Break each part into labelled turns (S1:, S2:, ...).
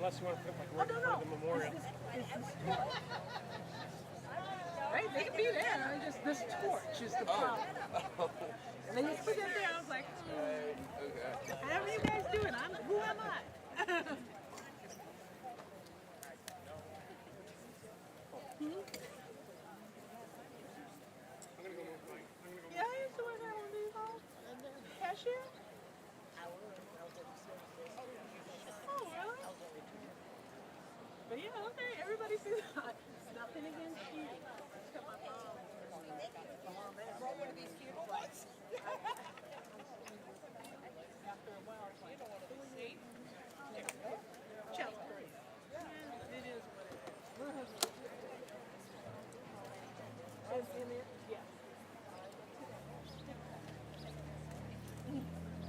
S1: Unless you want to put like right in front of the memorial.
S2: It's this torch. Right? They can be there. Just this torch is the problem. And they just put it there. I was like,
S3: Okay.
S2: however you guys do it, who am I? Yeah, I used to work at one of these homes. Cashier? Oh, really? But yeah, okay, everybody sees nothing against cheating.
S4: One of these cute ones.
S2: After a while, it's like, you don't want to be safe. Chelsea. Yeah, it is what it is. And it, yeah.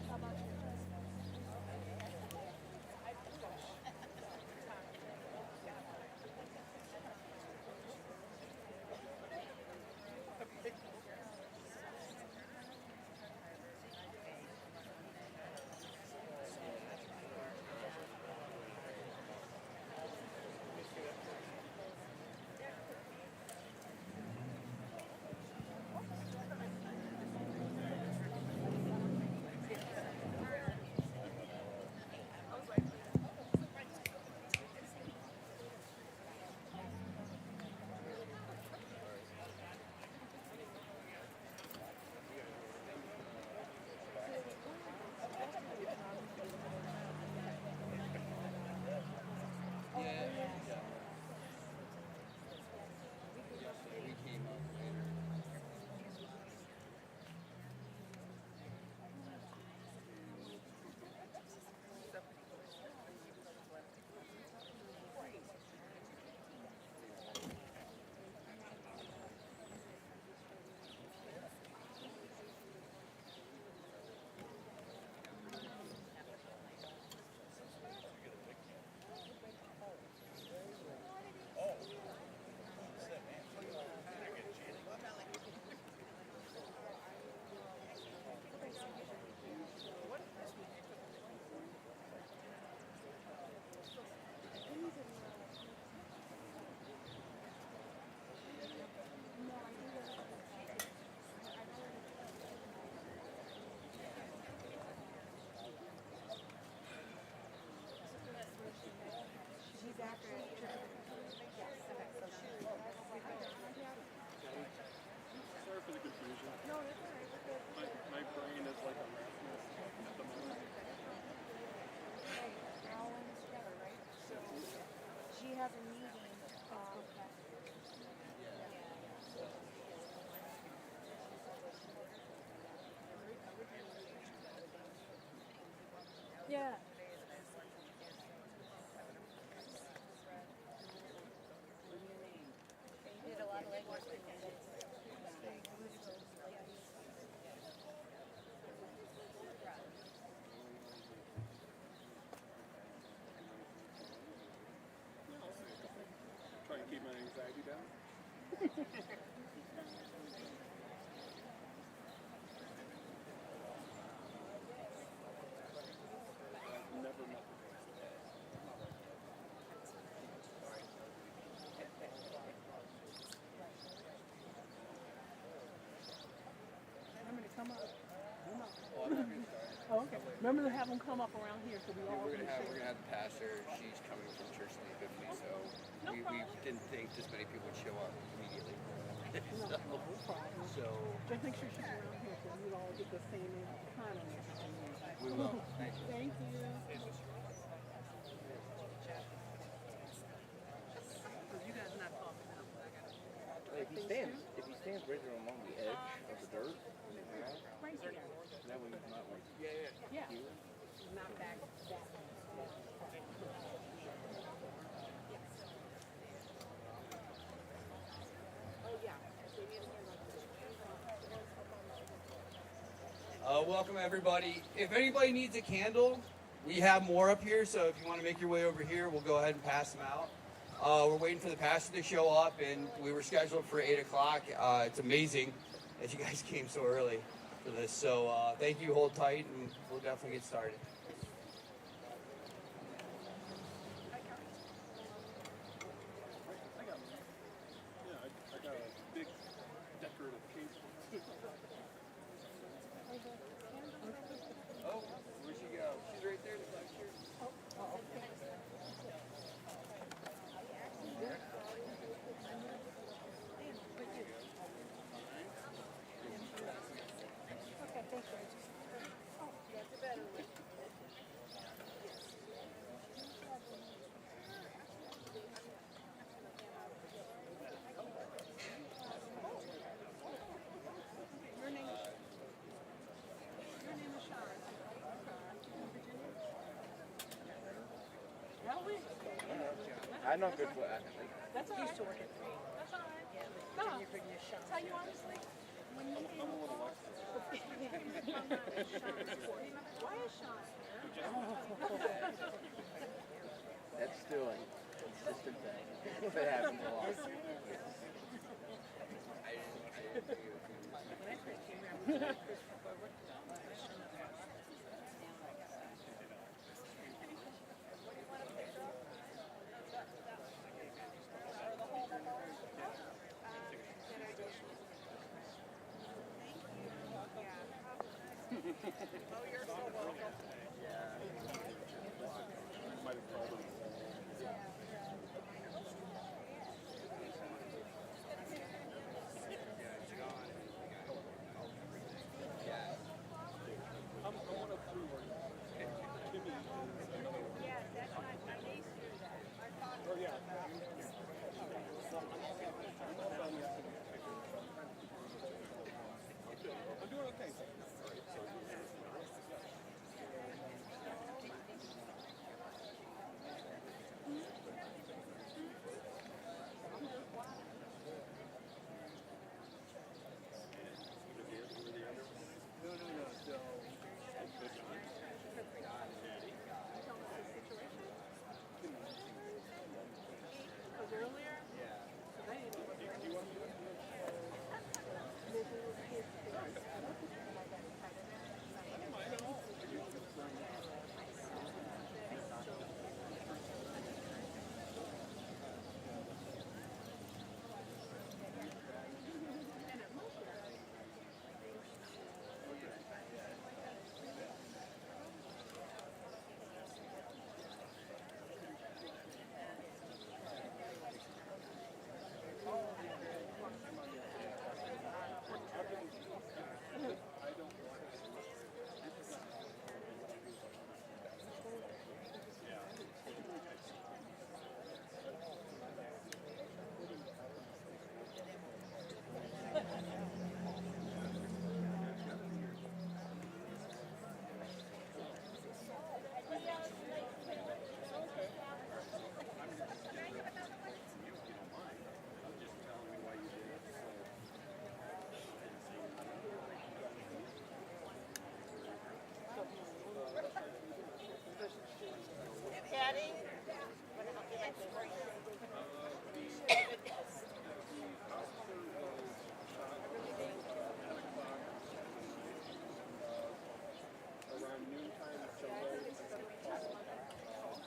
S2: How about you?
S4: She's after it. Yes.
S1: Sorry for the confusion.
S4: No, that's all right. We're good.
S1: My brain is like a rat nest at the moment.
S4: We're all in this together, right? So she has a meeting. Yeah.
S5: You did a lot of legwork.
S1: Try and keep my anxiety down. I've never met the
S2: Remember to come up. Come up.
S3: Well, I'm not going to start.
S2: Oh, okay. Remember to have them come up around here so we all
S3: We're
S2: can
S3: gonna
S2: share.
S3: have the pastor. She's coming from church in the Epiphany, so
S2: No
S3: we
S2: problem.
S3: didn't think this many people would show up immediately.
S2: No problem.
S3: So
S2: Just make sure she's around here so we all get the same economy.
S3: we will. Thank you.
S2: Thank you. You guys not talking now, but I got
S6: If he stands right there along the edge of the dirt,
S2: right here.
S6: that way he's not like
S2: Yeah. Not back that. Oh yeah.
S3: Welcome everybody. If anybody needs a candle, we have more up here. So if you want to make your way over here, we'll go ahead and pass them out. We're waiting for the pastor to show up, and we were scheduled for 8 o'clock. It's amazing that you guys came so early for this. So thank you, hold tight, and we'll definitely get started.
S6: I'm not good for
S2: That's all right. Used to work at 3. That's all right. Yeah, but no, you're bringing your shot. Tell you honestly, when you
S1: I'm a little less.
S2: why is Sean here?
S6: That's still a consistent thing. It happens a lot.
S2: When I first came here, I was like, Chris, before I worked with him, I showed up.
S1: Might have called him. I'm one of 3 words. Kimmy is another one.
S4: Yeah, that's my niece do that.
S1: Oh, yeah. I'm doing okay.
S2: Because earlier, they didn't know what they were doing.
S4: Patty?
S1: Around noontime, Sunday, I got a call.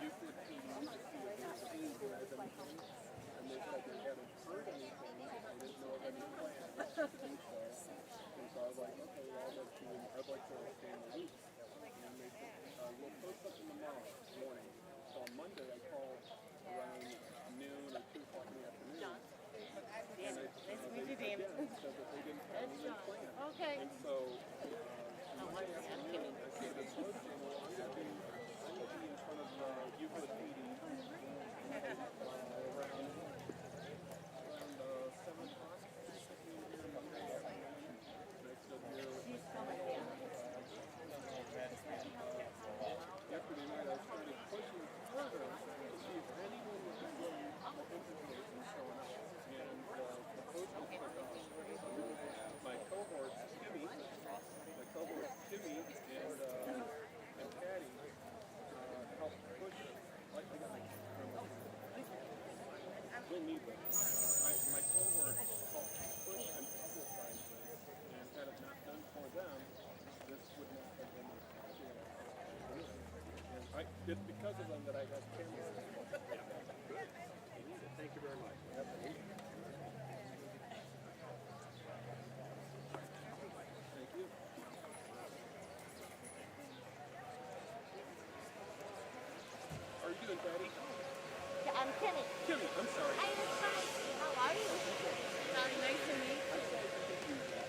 S1: Euclid PD to see if there's any guys anything, and they said they hadn't heard anything. I didn't know of any plans to do so. And so I was like, okay, well, I'd like to stay in the loop. And they said, we'll post something tomorrow morning. So on Monday, I called around noon or 2 o'clock in the afternoon. And they said that they didn't have anything planned.
S4: Okay.
S1: And so Monday afternoon, I said, it's okay, well, I'm going to be in front of Euclid PD around 7 o'clock. Here Monday afternoon. And I stood here. Yesterday night, I started pushing further to see if anyone was willing to interview and showing up. And the post was took off. My cohorts, Timmy, and Patty helped push. We'll need them. My cohort helped push and publicize this, and had it not done for them, this would not have been possible. And it's because of them that I got Candlelight. Thank you very much. Thank you. How are you doing, Patty?
S4: I'm Kenny.
S1: Kimmy, I'm sorry.
S4: Hi, it's fine. How are you? Sorry, nice to meet you.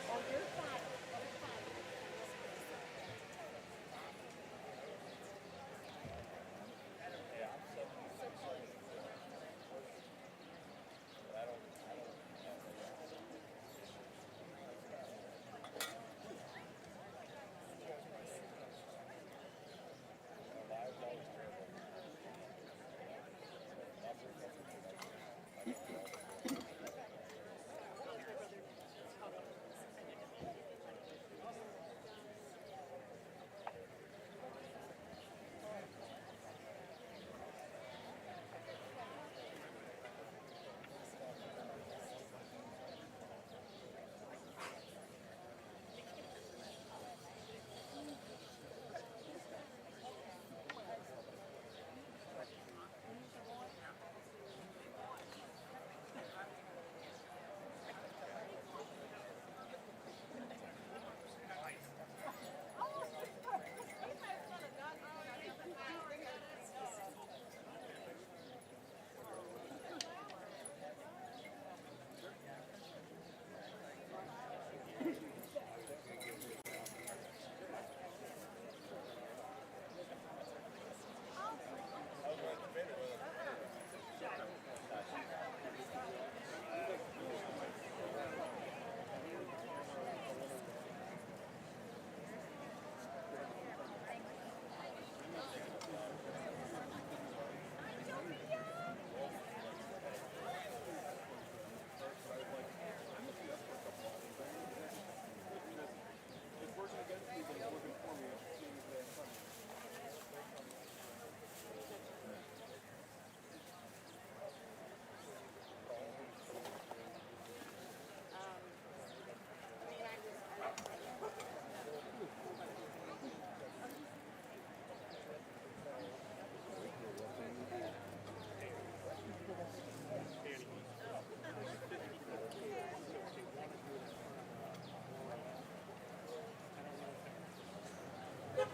S4: Oh, you're fine. You're fine.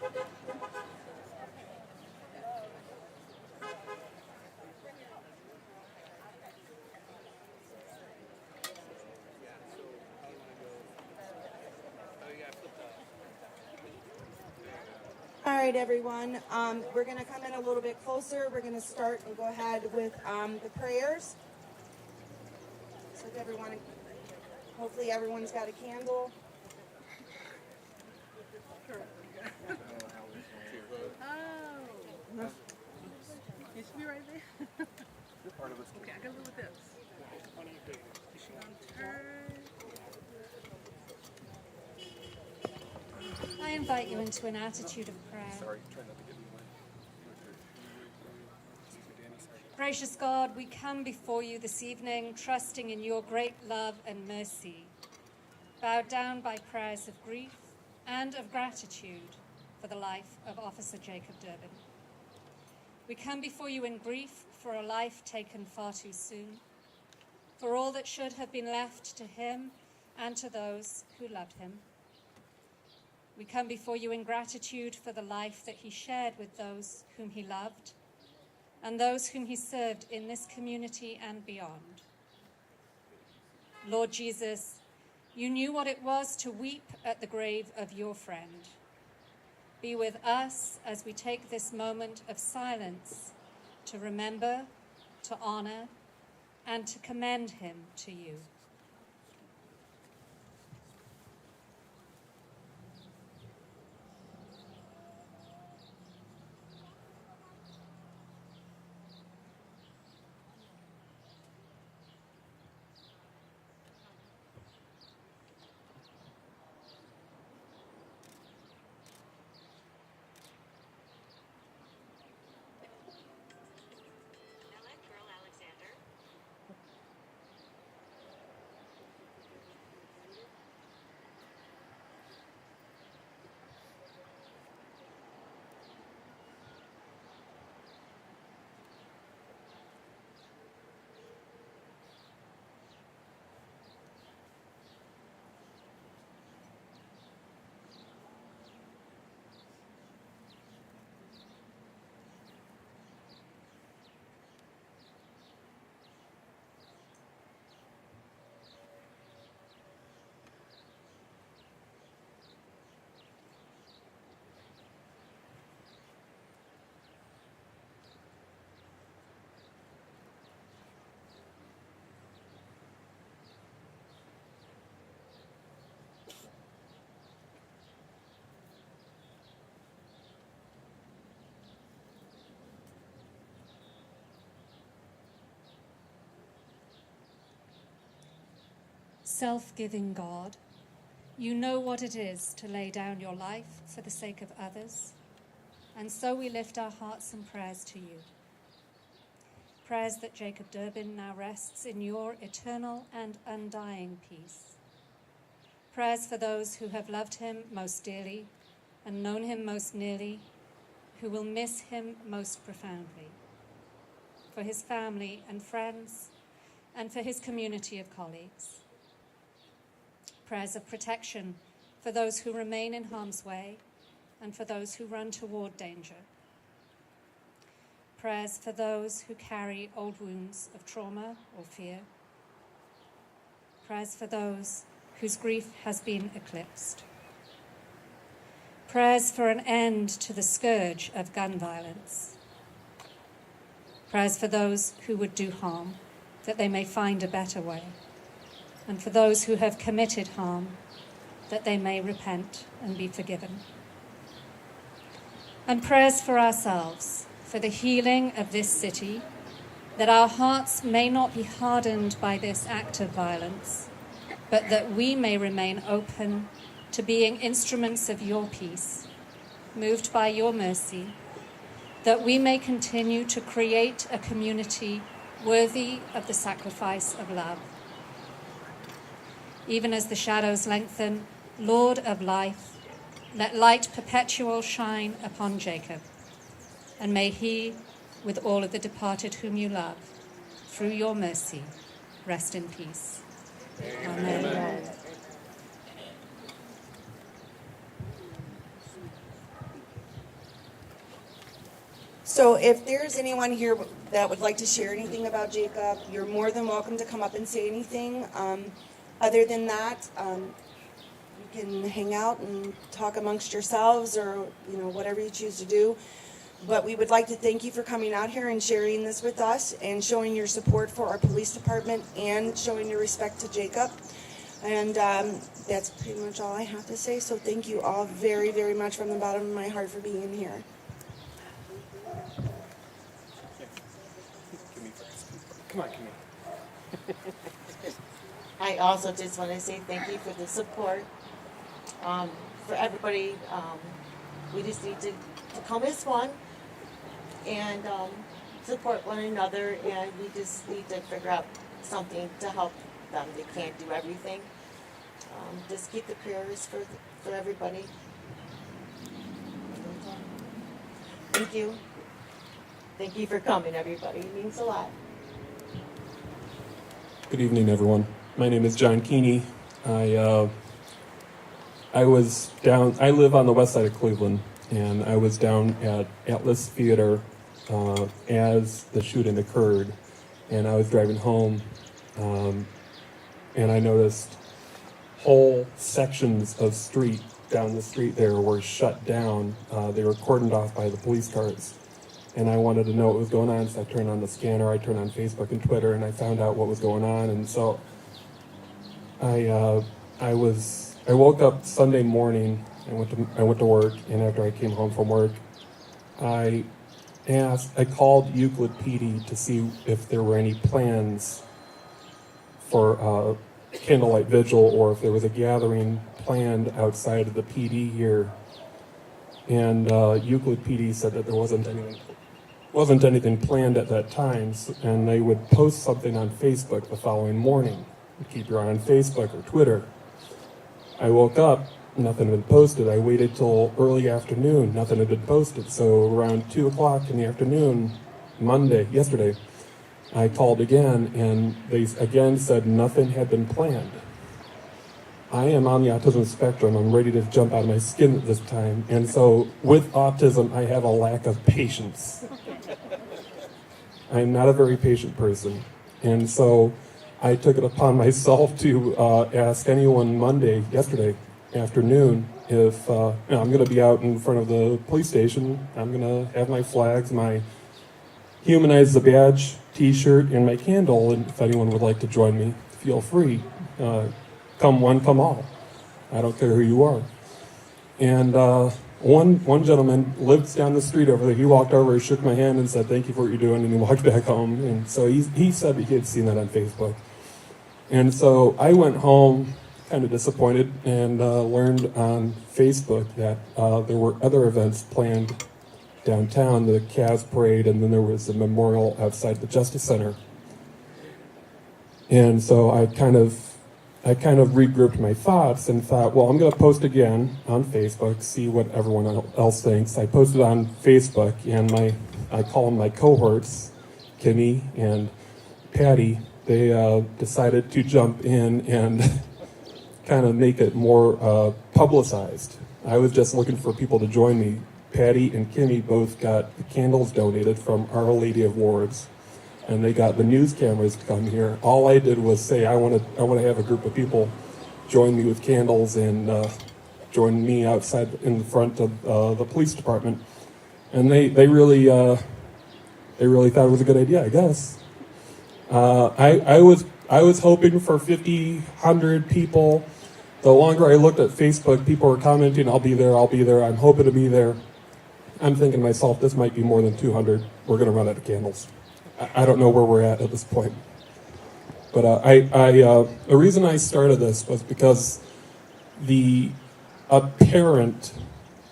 S5: All right, everyone. We're going to come in a little bit closer. We're going to start and go ahead with the prayers. So if everyone, hopefully everyone's got a candle.
S2: Oh. It should be right there. Okay, I gotta live with this. Is she gonna turn?
S7: I invite you into an attitude of prayer. Gracious God, we come before you this evening, trusting in your great love and mercy, bowed down by prayers of grief and of gratitude for the life of Officer Jacob Derbin. We come before you in grief for a life taken far too soon, for all that should have been left to him and to those who loved him. We come before you in gratitude for the life that he shared with those whom he loved and those whom he served in this community and beyond. Lord Jesus, you knew what it was to weep at the grave of your friend. Be with us as we take this moment of silence to remember, to honor, and to commend him to you. Self-giving God, you know what it is to lay down your life for the sake of others, and so we lift our hearts and prayers to you. Prayers that Jacob Derbin now rests in your eternal and undying peace. Prayers for those who have loved him most dearly and known him most nearly, who will miss him most profoundly. For his family and friends, and for his community of colleagues. Prayers of protection for those who remain in harm's way and for those who run toward danger. Prayers for those who carry old wounds of trauma or fear. Prayers for those whose grief has been eclipsed. Prayers for an end to the scourge of gun violence. Prayers for those who would do harm, that they may find a better way. And for those who have committed harm, that they may repent and be forgiven. And prayers for ourselves, for the healing of this city, that our hearts may not be hardened by this act of violence, but that we may remain open to being instruments of your peace, moved by your mercy, that we may continue to create a community worthy of the sacrifice of love. Even as the shadows lengthen, Lord of life, let light perpetual shine upon Jacob, and may he, with all of the departed whom you love, through your mercy, rest in peace. Amen. Amen.
S5: So if there's anyone here that would like to share anything about Jacob, you're more than welcome to come up and say anything. Other than that, you can hang out and talk amongst yourselves, or whatever you choose to do. But we would like to thank you for coming out here and sharing this with us and showing your support for our police department and showing your respect to Jacob. And that's pretty much all I have to say. So thank you all very, very much from the bottom of my heart for being here.
S1: Come on, come on.
S4: I also just want to say thank you for the support. For everybody, we just need to come as one and support one another, and we just need to figure out something to help them. They can't do everything. Just keep the prayers for everybody. Thank you. Thank you for coming, everybody. It means a lot.
S8: Good evening, everyone. My name is John Keeney. I live on the west side of Cleveland, and I was down at Atlas Theater as the shooting occurred, and I was driving home, and I noticed whole sections of street down the street there were shut down. They were cordoned off by the police cars, and I wanted to know what was going on, so I turned on the scanner, I turned on Facebook and Twitter, and I found out what was going on. And so I woke up Sunday morning. I went to work, and after I came home from work, I called Euclid PD to see if there were any plans for Candlelight Vigil, or if there was a gathering planned outside of the PD here. And Euclid PD said that there wasn't anything planned at that time, and they would post something on Facebook the following morning. Keep your eye on Facebook or Twitter. I woke up, nothing had been posted. I waited till early afternoon, nothing had been posted. So around 2 o'clock in the afternoon, yesterday, I called again, and they again said nothing had been planned. I am on the autism spectrum. I'm ready to jump out of my skin at this time. And so with autism, I have a lack of patience. I'm not a very patient person. And so I took it upon myself to ask anyone yesterday afternoon, if I'm going to be out in front of the police station. I'm going to have my flags, my Humanize the Badge t-shirt, and my candle, and if anyone would like to join me, feel free. Come one, come all. I don't care who you are. And one gentleman lives down the street over there. He walked over, he shook my hand and said, "Thank you for what you're doing," and he walked back home. And so he said that he had seen that on Facebook. And so I went home kind of disappointed, and learned on Facebook that there were other events planned downtown, the Cavs parade, and then there was a memorial outside the Justice Center. And so I kind of regrouped my thoughts and thought, well, I'm going to post again on Facebook, see what everyone else thinks. I posted on Facebook, and I call them my cohorts, Kimmy and Patty. They decided to jump in and kind of make it more publicized. I was just looking for people to join me. Patty and Kimmy both got the candles donated from Our Lady of Lourdes, and they got the news cameras to come here. All I did was say, I want to have a group of people join me with candles and join me outside in the front of the police department. And they really thought it was a good idea, I guess. I was hoping for 50, 100 people. The longer I looked at Facebook, people were commenting, I'll be there, I'm hoping to be there. I'm thinking to myself, this might be more than 200. We're going to run out of candles. I don't know where we're at this point. But the reason I started this was because the apparent,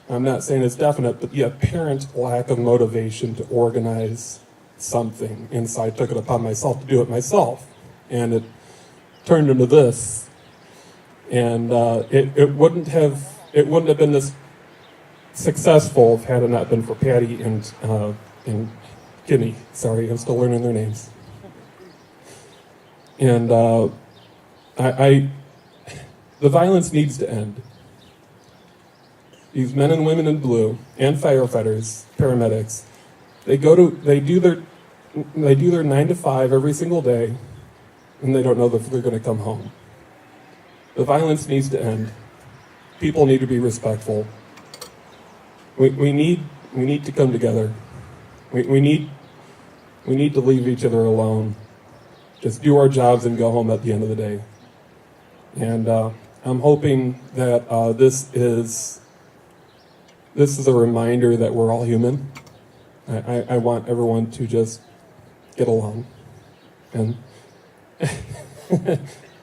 S8: I'm not saying it's definite, but the apparent lack of motivation to organize something. And so I took it upon myself to do it myself. And it turned into this. And it wouldn't have been this successful had it not been for Patty and Kimmy. Sorry, I'm still learning their names. And the violence needs to end. These men and women in blue, and firefighters, paramedics, They do their 9 to 5 every single day, and they don't know if they're going to come home. The violence needs to end. People need to be respectful. We need to come together. We need to leave each other alone. Just do our jobs and go home at the end of the day. And I'm hoping that this is a reminder that we're all human. I want everyone to just get along. And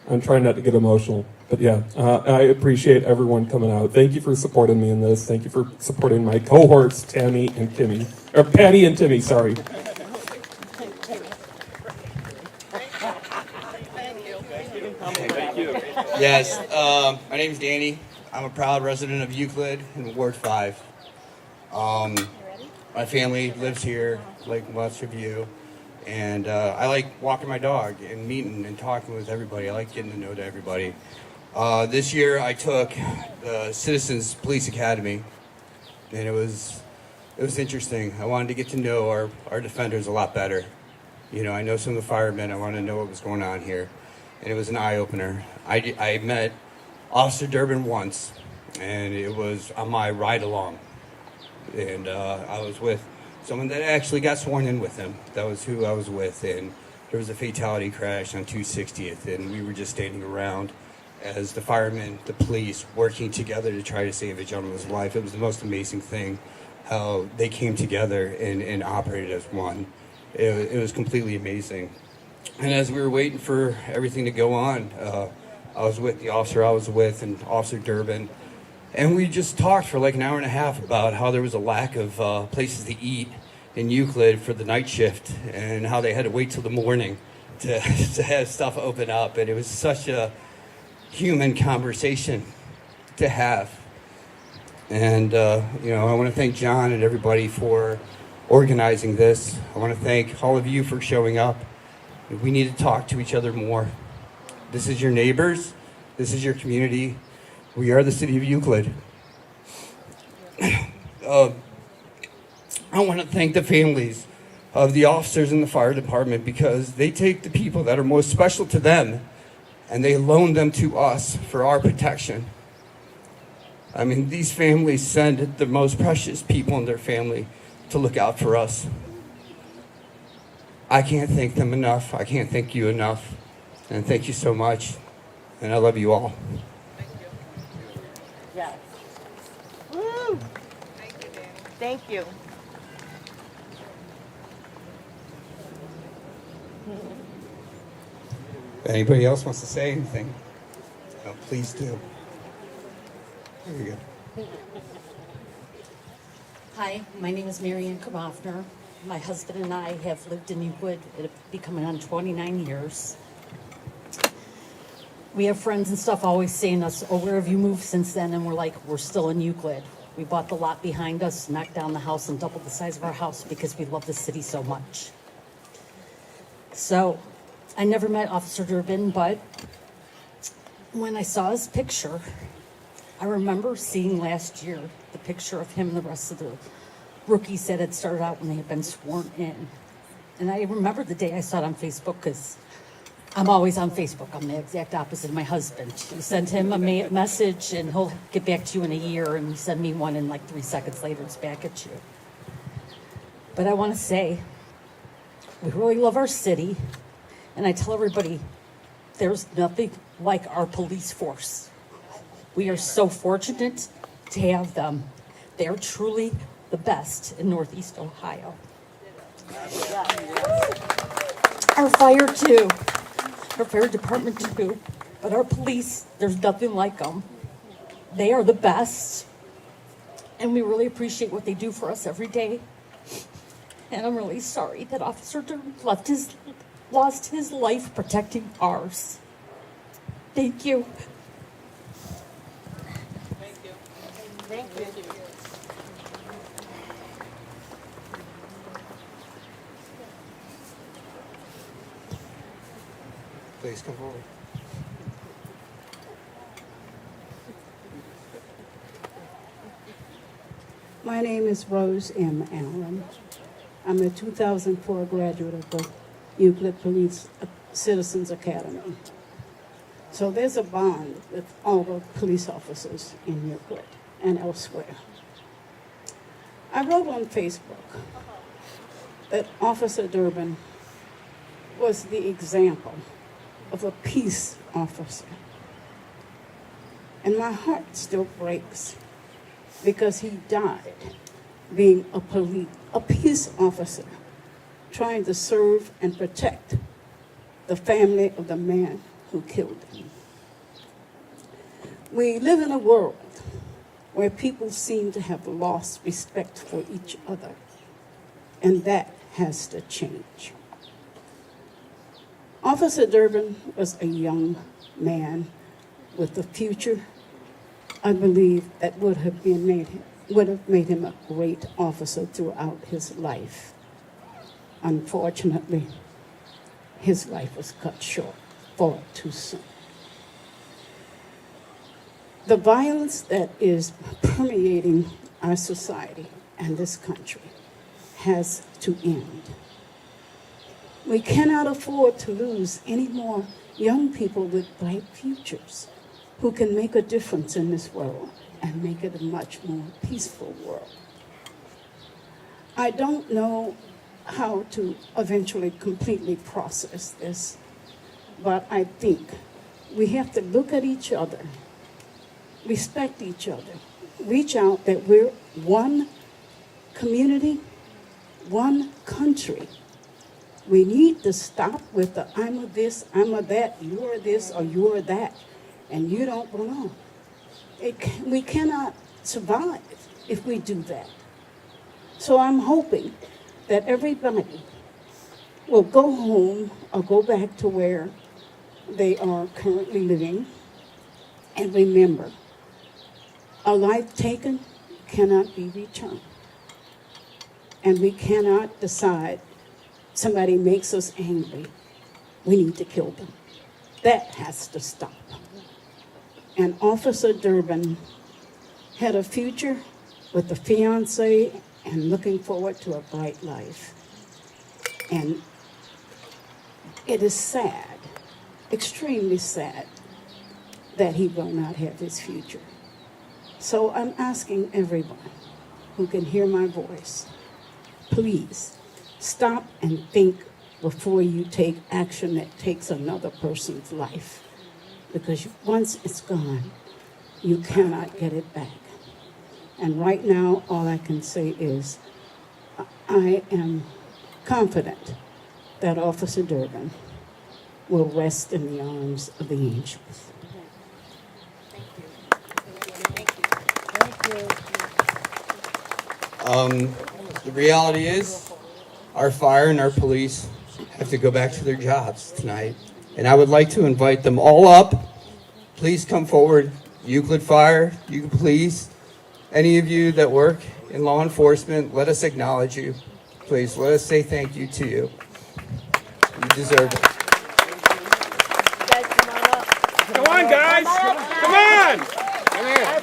S8: I'm trying not to get emotional. But yeah, I appreciate everyone coming out. Thank you for supporting me in this. Thank you for supporting my cohorts, Tammy and Timmy. Or Patty and Timmy, sorry.
S3: Yes, my name's Danny. I'm a proud resident of Euclid in Ward 5. My family lives here, like most of you, and I like walking my dog and meeting and talking with everybody. I like getting to know everybody. This year I took the Citizens Police Academy, and it was interesting. I wanted to get to know our defenders a lot better. You know, I know some of the firemen. I wanted to know what was going on here, and it was an eye-opener. I met Officer Derbin once, and it was on my ride-along, and I was with someone that actually got sworn in with him. That was who I was with, and there was a fatality crash on 260th, and we were just standing around as the firemen, the police, working together to try to save a gentleman's life. It was the most amazing thing, how they came together and operated as one. It was completely amazing. And as we were waiting for everything to go on, I was with the officer I was with and Officer Derbin, and we just talked for like an hour and a half about how there was a lack of places to eat in Euclid for the night shift, and how they had to wait till the morning to have stuff open up. And it was such a human conversation to have. And I want to thank John and everybody for organizing this. I want to thank all of you for showing up. We need to talk to each other more. This is your neighbors. This is your community. We are the city of Euclid. I want to thank the families of the officers in the fire department, because they take the people that are most special to them and they loan them to us for our protection. I mean, these families send the most precious people in their family to look out for us. I can't thank them enough. I can't thank you enough. And thank you so much. And I love you all.
S4: Yes. Woo! Thank you.
S3: If anybody else wants to say anything, please do. There you go.
S9: Hi, my name is Marianne Kobofner. My husband and I have lived in Euclid. It'll be coming on 29 years. We have friends and stuff always saying to us, oh, where have you moved since then? And we're like, we're still in Euclid. We bought the lot behind us, knocked down the house, and doubled the size of our house because we love the city so much. So I never met Officer Derbin, but when I saw his picture, I remember seeing last year the picture of him and the rest of the rookies that had started out when they had been sworn in. And I remember the day I saw it on Facebook, because I'm always on Facebook. I'm the exact opposite of my husband. You send him a message and he'll get back to you in a year, and you send me one and like 3 seconds later it's back at you. But I want to say, we really love our city, and I tell everybody, there's nothing like our police force. We are so fortunate to have them. They are truly the best in Northeast Ohio. Our fire too, our fire department too, but our police, there's nothing like them. They are the best, and we really appreciate what they do for us every day. And I'm really sorry that Officer Derbin lost his life protecting ours. Thank you.
S4: Thank you.
S3: Please come forward.
S10: My name is Rose M. Allen. I'm a 2004 graduate of the Euclid Police Citizens Academy. So there's a bond with all the police officers in Euclid and elsewhere. I wrote on Facebook that Officer Derbin was the example of a peace officer. And my heart still breaks because he died being a peace officer, trying to serve and protect the family of the man who killed him. We live in a world where people seem to have lost respect for each other, and that has to change. Officer Derbin was a young man with a future, I believe, that would have made him a great officer throughout his life. Unfortunately, his life was cut short far too soon. The violence that is permeating our society and this country has to end. We cannot afford to lose any more young people with bright futures who can make a difference in this world and make it a much more peaceful world. I don't know how to eventually completely process this, but I think we have to look at each other, respect each other, reach out that we're one community, one country. We need to stop with the I'm a this, I'm a that, you're this or you're that, and you don't belong. We cannot survive if we do that. So I'm hoping that everybody will go home or go back to where they are currently living and remember, a life taken cannot be returned. And we cannot decide somebody makes us angry, we need to kill them. That has to stop. And Officer Derbin had a future with a fiance and looking forward to a bright life. And it is sad, extremely sad, that he will not have his future. So I'm asking everyone who can hear my voice, please stop and think before you take action that takes another person's life. Because once it's gone, you cannot get it back. And right now, all I can say is, I am confident that Officer Derbin will rest in the arms of the angels.
S3: The reality is, our fire and our police have to go back to their jobs tonight. And I would like to invite them all up. Please come forward. Euclid Fire, Euclid Police, any of you that work in law enforcement, let us acknowledge you. Please, let us say thank you to you. You deserve it.
S1: Come on, guys! Come on! Come here.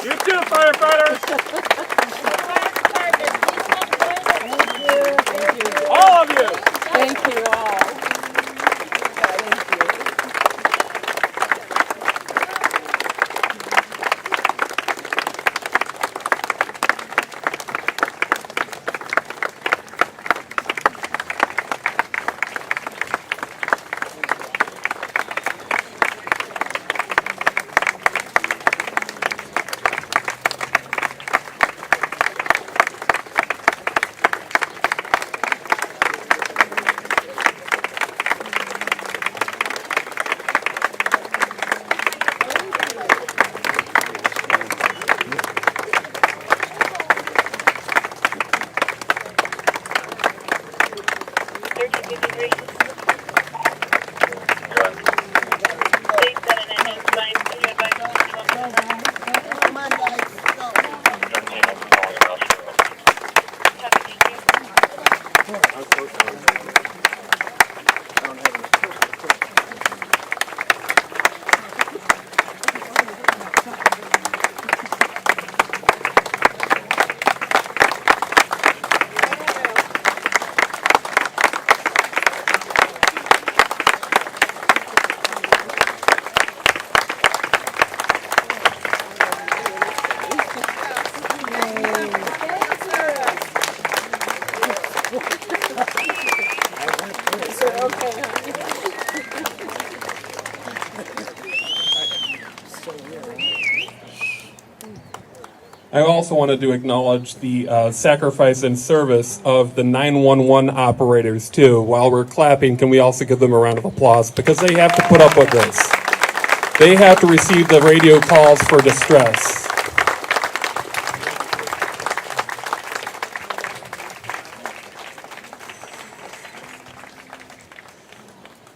S1: You too, firefighters! All of you!
S10: Thank you all.
S8: I also wanted to acknowledge the sacrifice and service of the 911 operators, too. While we're clapping, can we also give them a round of applause? Because they have to put up with this. They have to receive the radio calls for distress.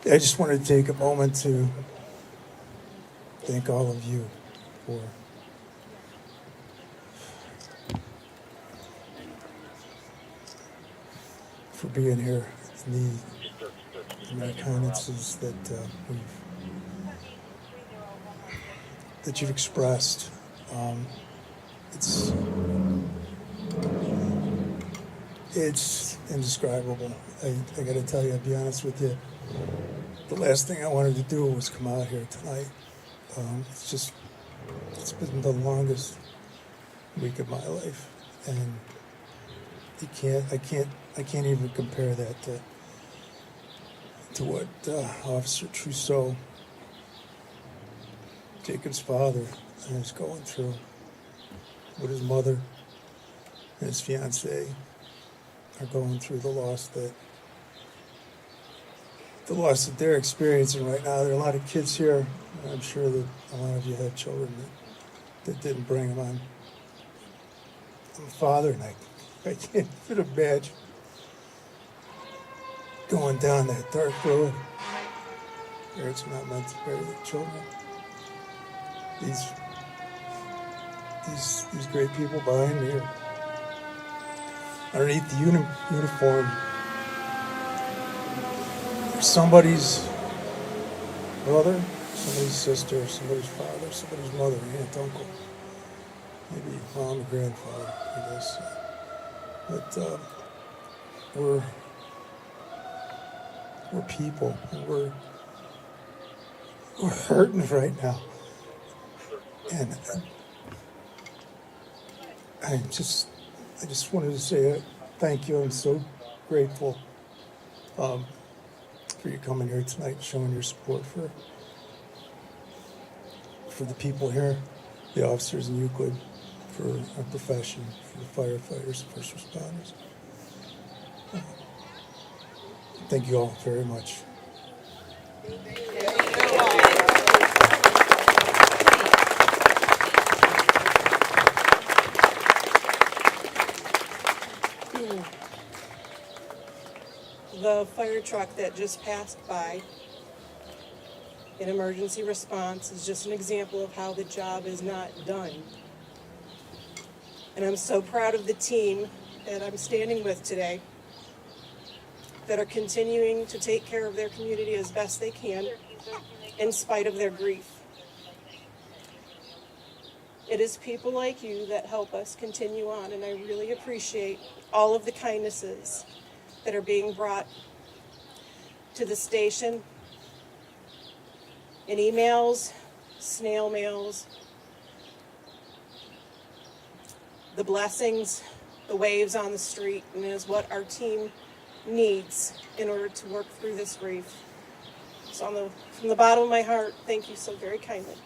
S11: I just wanted to take a moment to thank all of you for being here and the kindnesses that you've expressed. It's indescribable. I got to tell you, I'll be honest with you. The last thing I wanted to do was come out here tonight. It's been the longest week of my life, and I can't even compare that to what Officer Trousseau, Jacob's father, is going through, what his mother and his fiance are going through, the loss that they're experiencing right now. There are a lot of kids here. I'm sure that a lot of you have children that didn't bring them on. I'm a father, and I can't even imagine going down that dark road where it's not meant to bury the children. These great people behind me are underneath the uniform. Somebody's brother, somebody's sister, somebody's father, somebody's mother, aunt, uncle, maybe mom and grandfather, I guess. But we're people, and we're hurting right now. And I just wanted to say thank you. I'm so grateful for you coming here tonight, showing your support for the people here, the officers in Euclid, for our profession, for the firefighters, first responders. Thank you all very much.
S12: The fire truck that just passed by in emergency response is just an example of how the job is not done. And I'm so proud of the team that I'm standing with today that are continuing to take care of their community as best they can in spite of their grief. It is people like you that help us continue on, and I really appreciate all of the kindnesses that are being brought to the station in emails, snail mails, the blessings, the waves on the street, and it is what our team needs in order to work through this grief. So from the bottom of my heart, thank you so very kindly.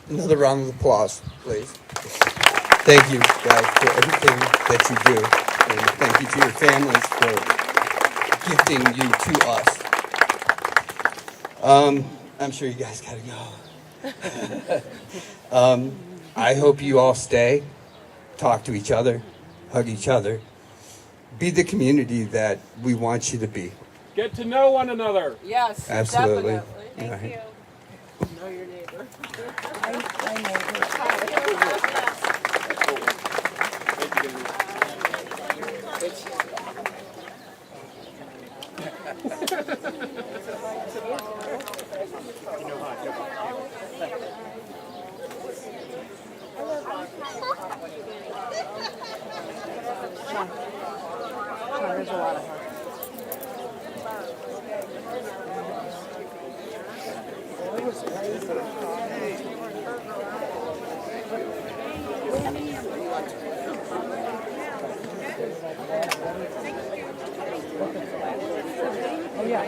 S3: Another round of applause, please. Thank you, guys, for everything that you do. And thank you to your families for gifting you to us. I'm sure you guys gotta go. I hope you all stay, talk to each other, hug each other, be the community that we want you to be.
S8: Get to know one another.
S2: Yes,
S3: Absolutely.
S2: definitely.
S3: Thank
S2: Thank
S3: you.
S2: you. Know your neighbor. There's a lot of her. Oh, yeah.